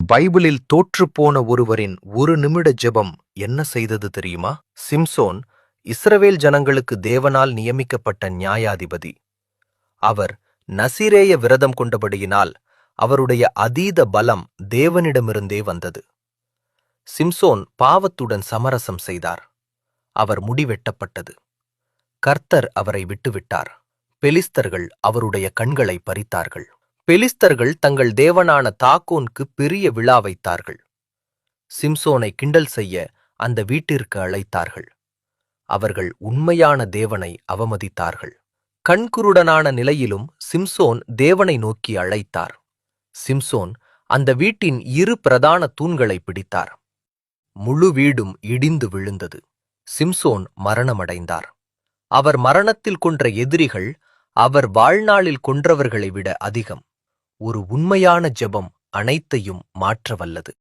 பைபிளில் தோற்றுப்போன ஒருவரின் ஒரு நிமிட ஜெபம் என்ன செய்தது தெரியுமா? சிம்சோன் இஸ்ரவேல் ஜனங்களுக்கு தேவனால் நியமிக்கப்பட்ட நியாயாதிபதி. அவர் நசிரேய விரதம் கொண்டபடியினால் அவருடைய அதீத பலம் தேவனிடமிருந்தே வந்தது. சிம்சோன் பாவத்துடன் சமரசம் செய்தார். அவர் முடிவெட்டப்பட்டது. கர்த்தர் அவரை விட்டுவிட்டார். பெலிஸ்தர்கள் அவருடைய கண்களை பறித்தார்கள். பெலிஸ்தர்கள் தங்கள் தேவனான தாகோனுக்கு பெரிய விழா வைத்தார்கள். சிம்சோனை கிண்டல் செய்ய அந்த வீட்டிற்கு அழைத்தார்கள். அவர்கள் உண்மையான தேவனை அவமதித்தார்கள். கண்குருடனான நிலையிலும் சிம்சோன் தேவனை நோக்கி அழைத்தார். சிம்சோன் அந்த வீட்டின் இரு பிரதான தூண்களை பிடித்தார். முழு வீடும் இடிந்து விழுந்தது. சிம்சோன் மரணமடைந்தார். அவர் மரணத்தில் கொன்ற எதிரிகள் அவர் வாழ்நாளில் கொன்றவர்களை விட அதிகம். ஒரு உண்மையான ஜெபம் அனைத்தையும் மாற்ற வல்லது.